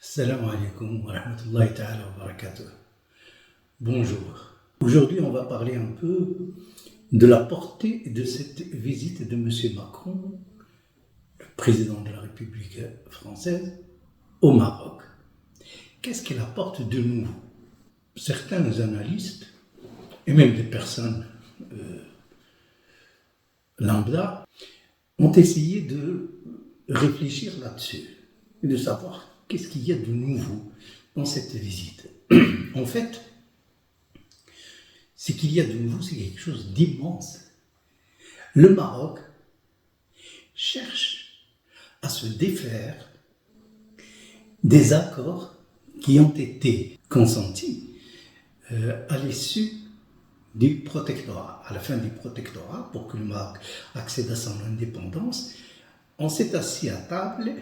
Salam alaikum wa rahmatullahi ta'ala wa barakatuh. Bonjour. Aujourd'hui, on va parler un peu de la portée de cette visite de M. Macron, le président de la République française, au Maroc. Qu'est-ce qu'il apporte de nouveau? Certains analystes, et même des personnes lambda, ont essayé de réfléchir là-dessus et de savoir qu'est-ce qu'il y a de nouveau dans cette visite. En fait, ce qu'il y a de nouveau, c'est quelque chose d'immense. Le Maroc cherche à se défaire des accords qui ont été consentis à l'issue du protectorat. À la fin du protectorat, pour que le Maroc accède à son indépendance, on s'est assis à table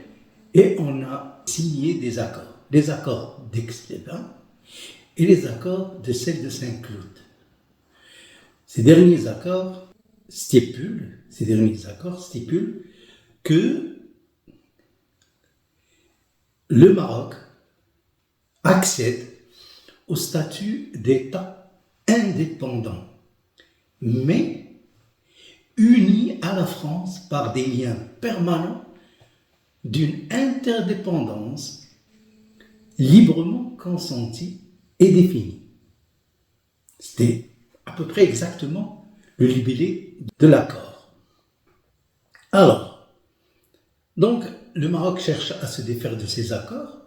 et on a signé des accords d'Aix-les-Bains et les accords de celle de Saint-Cloud. Ces derniers accords stipulent que le Maroc accède au statut d'État indépendant, mais uni à la France par des liens permanents d'une interdépendance librement consentie et définie. C'était à peu près exactement le libellé de l'accord. Alors, donc, le Maroc cherche à se défaire de ces accords,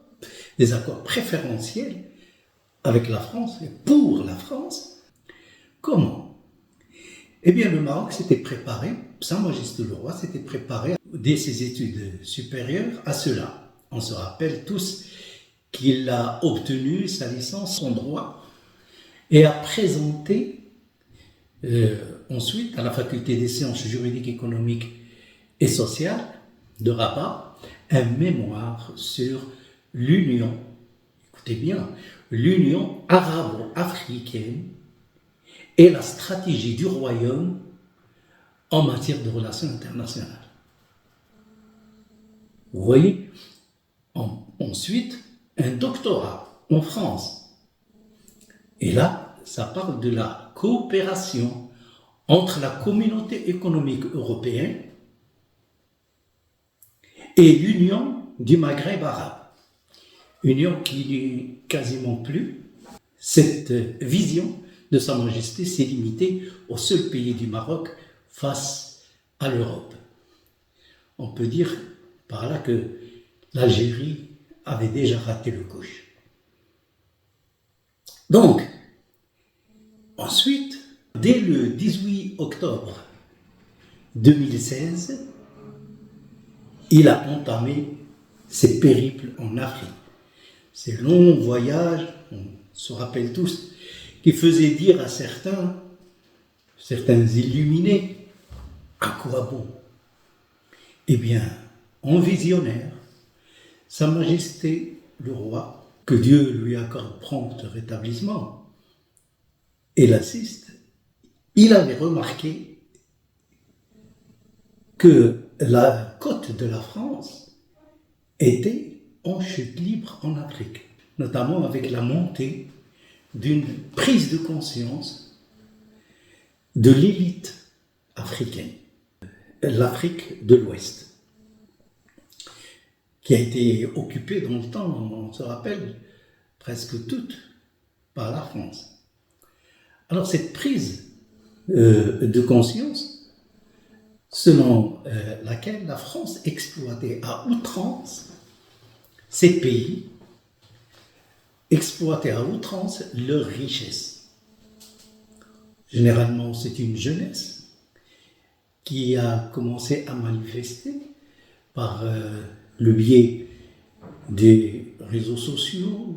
des accords préférentiels avec la France et pour la France. Comment? Eh bien, le Maroc s'était préparé, Sa Majesté le Roi s'était préparé dès ses études supérieures à cela. On se rappelle tous qu'il a obtenu sa licence en droit et a présenté ensuite à la faculté des sciences juridiques, économiques et sociales de Rabat un mémoire sur l'Union, écoutez bien, l'Union arabo-africaine et la stratégie du royaume en matière de relations internationales. Vous voyez, ensuite, un doctorat en France. Et là, ça parle de la coopération entre la communauté économique européenne et l'Union du Maghreb arabe. Union qui n'est quasiment plus. Cette vision de Sa Majesté s'est limitée au seul pays du Maroc face à l'Europe. On peut dire par là que l'Algérie avait déjà raté le coche. Donc, ensuite, dès le 18 octobre 2016, il a entamé ses périples en Afrique. Ces longs voyages, on se rappelle tous, qui faisaient dire à certains illuminés, à quoi bon? Eh bien, en visionnaire, Sa Majesté le Roi, que Dieu lui accorde prompt rétablissement, et l'assiste, il avait remarqué que la côte de la France était en chute libre en Afrique, notamment avec la montée d'une prise de conscience de l'élite africaine, l'Afrique de l'Ouest, qui a été occupée dans le temps, on se rappelle, presque toute par la France. Alors cette prise de conscience, selon laquelle la France exploitait à outrance ces pays, exploitait à outrance leurs richesses. Généralement, c'est une jeunesse qui a commencé à manifester par le biais des réseaux sociaux,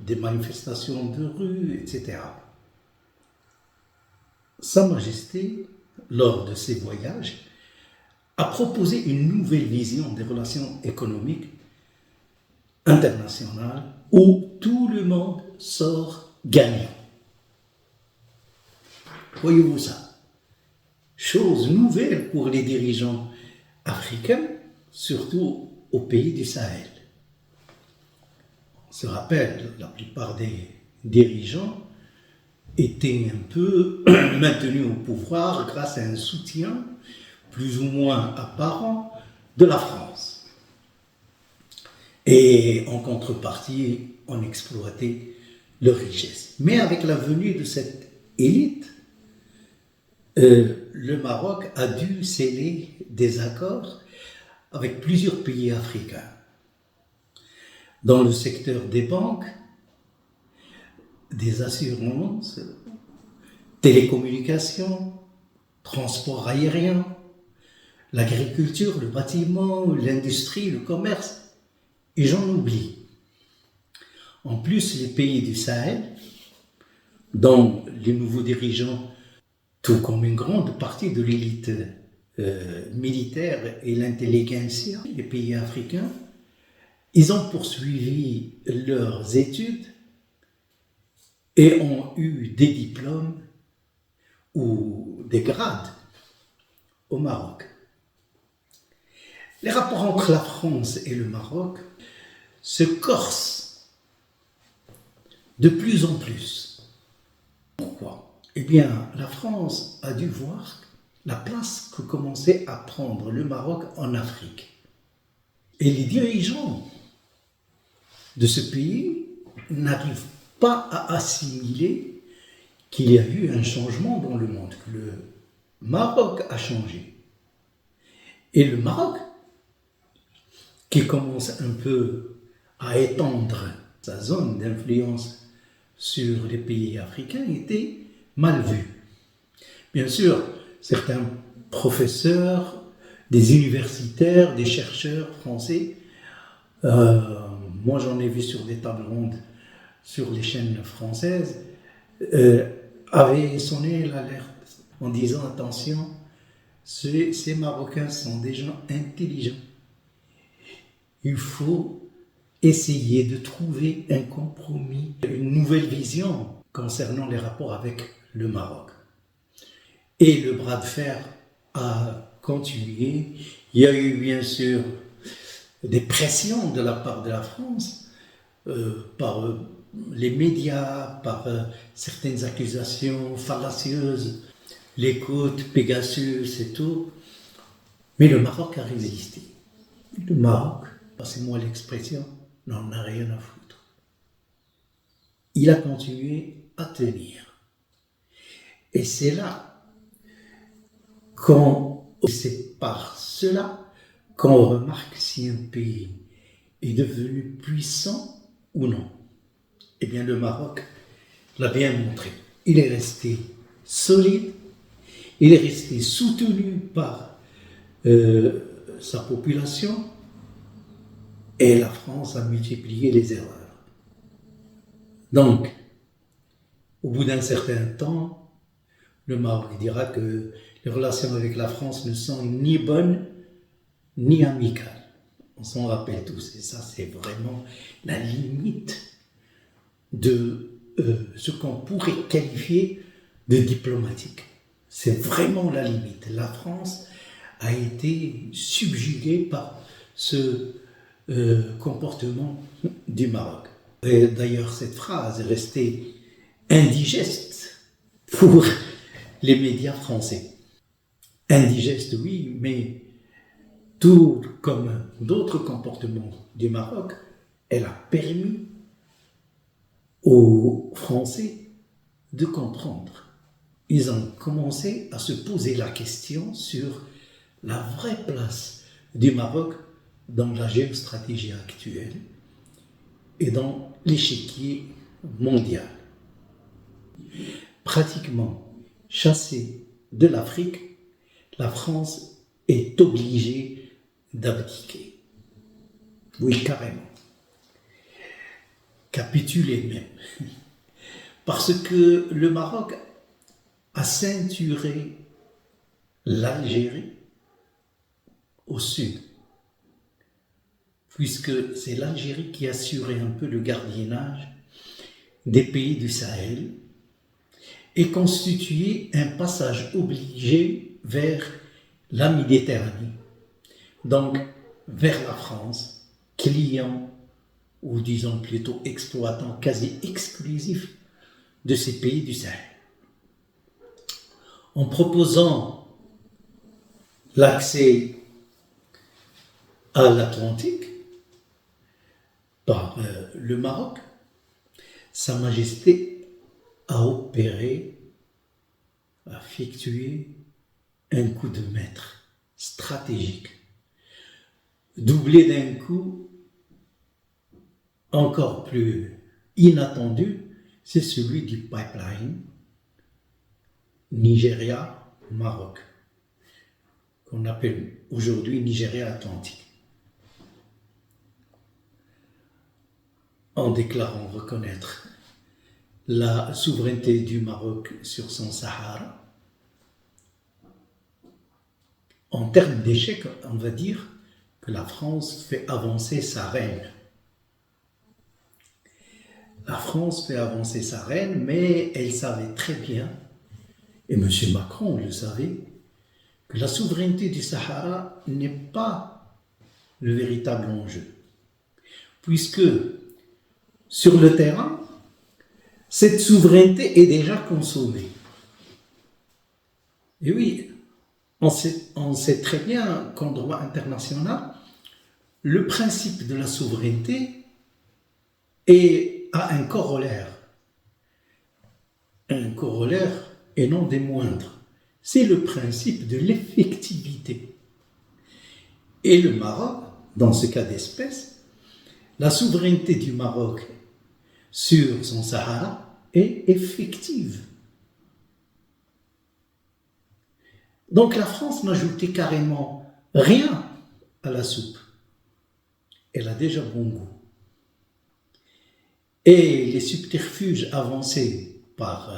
des manifestations de rue, etc. Sa Majesté, lors de ses voyages, a proposé une nouvelle vision des relations économiques internationales où tout le monde sort gagnant. Voyez-vous ça? Chose nouvelle pour les dirigeants africains, surtout aux pays du Sahel. se rappelle, la plupart des dirigeants étaient un peu maintenus au pouvoir grâce à un soutien plus ou moins apparent de la France. Et en contrepartie, on exploitait leurs richesses. Mais avec la venue de cette élite, le Maroc a dû sceller des accords avec plusieurs pays africains. Dans le secteur des banques, des assurances, télécommunications, transport aérien, l'agriculture, le bâtiment, l'industrie, le commerce, et j'en oublie. En plus, les pays du Sahel, dont les nouveaux dirigeants, tout comme une grande partie de l'élite militaire et l'intelligentsia, les pays africains, ils ont poursuivi leurs études et ont eu des diplômes ou des grades au Maroc. Les rapports entre la France et le Maroc se corsent de plus en plus. Pourquoi? Eh bien, la France a dû voir la place que commençait à prendre le Maroc en Afrique. Et les dirigeants de ce pays n'arrivent pas à assimiler qu'il y a eu un changement dans le monde, que le Maroc a changé. Et le Maroc, qui commence un peu à étendre sa zone d'influence sur les pays africains, était mal vu. Bien sûr, certains professeurs, des universitaires, des chercheurs français, moi j'en ai vu sur des tables rondes sur les chaînes françaises, avaient sonné l'alerte en disant attention, ces Marocains sont des gens intelligents. Il faut essayer de trouver un compromis, une nouvelle vision concernant les rapports avec le Maroc. Et le bras de fer a continué. Il y a eu bien sûr des pressions de la part de la France, par les médias, par certaines accusations fallacieuses, l'écoute, Pegasus et tout. Mais le Maroc a résisté. Le Maroc, passez-moi l'expression, n'en a rien à foutre. Il a continué à tenir. Et c'est là c'est par cela qu'on remarque si un pays est devenu puissant ou non. Eh bien, le Maroc l'a bien montré. Il est resté solide, il est resté soutenu par sa population, et la France a multiplié les erreurs. Donc, au bout d'un certain temps, le Maroc dira que les relations avec la France ne sont ni bonnes ni amicales. On s'en rappelle tous, et ça c'est vraiment la limite de ce qu'on pourrait qualifier de diplomatique. C'est vraiment la limite. La France a été subjuguée par ce comportement du Maroc. Et d'ailleurs, cette phrase est restée indigeste pour les médias français. Indigeste, oui, mais tout comme d'autres comportements du Maroc, elle a permis aux Français de comprendre. Ils ont commencé à se poser la question sur la vraie place du Maroc dans la géostratégie actuelle et dans l'échiquier mondial. Pratiquement chassée de l'Afrique, la France est obligée d'abdiquer. Oui, carrément. Capituler même. Parce que le Maroc a ceinturé l'Algérie au sud, puisque c'est l'Algérie qui assurait un peu le gardiennage des pays du Sahel et constituait un passage obligé vers la Méditerranée, donc vers la France, client ou disons plutôt exploitant quasi exclusif de ces pays du Sahel. En proposant l'accès à l'Atlantique par le Maroc, Sa Majesté a opéré, a effectué un coup de maître stratégique, doublé d'un coup encore plus inattendu, c'est celui du pipeline Nigeria-Maroc, qu'on appelle aujourd'hui Nigeria Atlantique. En déclarant reconnaître la souveraineté du Maroc sur son Sahara, en termes d'échec, on va dire que la France fait avancer sa reine. La France fait avancer sa reine, mais elle savait très bien, et M. Macron le savait, que la souveraineté du Sahara n'est pas le véritable enjeu. Puisque sur le terrain, cette souveraineté est déjà consommée. Et oui, on sait très bien qu'en droit international, le principe de la souveraineté a un corollaire et non des moindres. C'est le principe de l'effectivité. Et le Maroc, dans ce cas d'espèce, la souveraineté du Maroc sur son Sahara est effective. Donc la France n'ajoutait carrément rien à la soupe. Elle a déjà bon goût. Et les subterfuges avancés par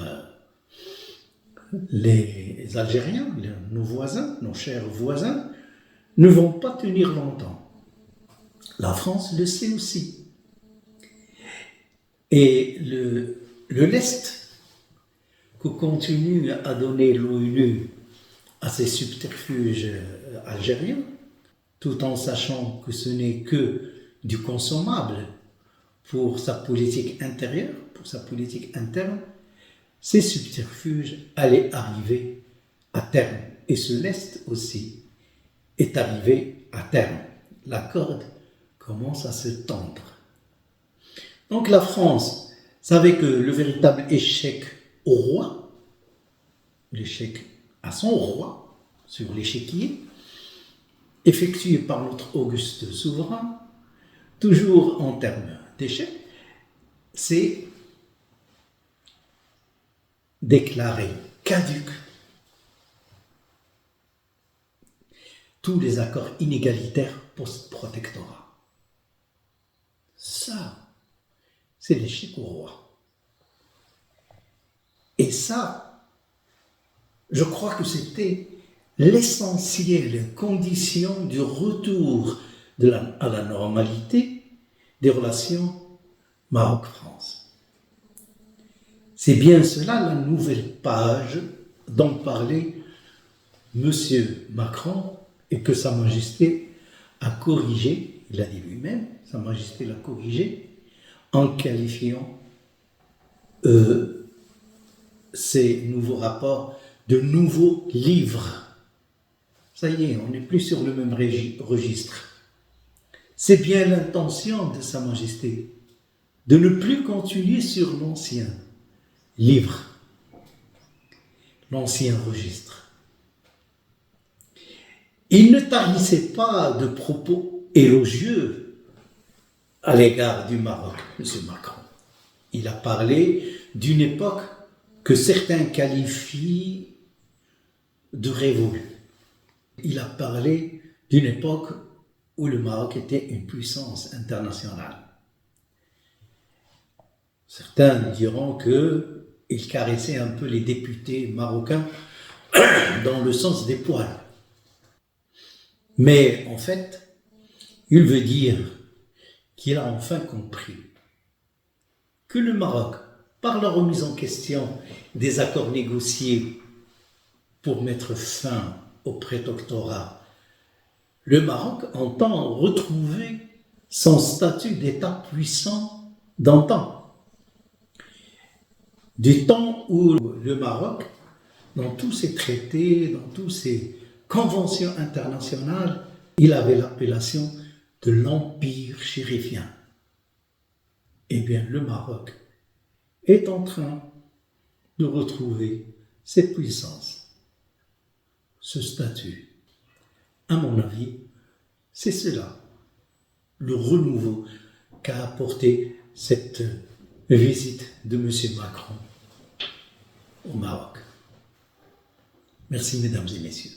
les Algériens, nos voisins, nos chers voisins, ne vont pas tenir longtemps. La France le sait aussi. Et le lest que continue à donner l'ONU à ces subterfuges algériens, tout en sachant que ce n'est que du consommable pour sa politique intérieure, pour sa politique interne, ces subterfuges allaient arriver à terme. Et ce lest aussi est arrivé à terme. La corde commence à se tendre. Donc la France savait que le véritable échec au roi, l'échec à son roi, sur l'échiquier, effectué par notre auguste souverain, toujours en termes d'échec, c'est déclarer caduc tous les accords inégalitaires post-protectorat. Ça, c'est l'échec au roi. Et ça, je crois que c'était l'essentielle condition du retour à la normalité des relations Maroc-France. C'est bien cela la nouvelle page dont parlait M. Macron et que Sa Majesté a corrigé, il l'a dit lui-même, Sa Majesté l'a corrigé en qualifiant ces nouveaux rapports de nouveaux livres. Ça y est, on n'est plus sur le même registre. C'est bien l'intention de Sa Majesté de ne plus continuer sur l'ancien livre, l'ancien registre. Il ne tarissait pas de propos élogieux à l'égard du Maroc, M. Macron. Il a parlé d'une époque que certains qualifient de révolue. Il a parlé d'une époque où le Maroc était une puissance internationale. Certains diront qu'il caressait un peu les députés marocains dans le sens des poils. Mais en fait, il veut dire qu'il a enfin compris que le Maroc, par la remise en question des accords négociés pour mettre fin au prétoctorat, le Maroc entend retrouver son statut d'État puissant d'antan, du temps où le Maroc, dans tous ses traités, dans toutes ses conventions internationales, il avait l'appellation de l'Empire chérifien. Eh bien, le Maroc est en train de retrouver cette puissance, ce statut. À mon avis, c'est cela, le renouveau qu'a apporté cette visite de M. Macron au Maroc. Merci, mesdames et messieurs.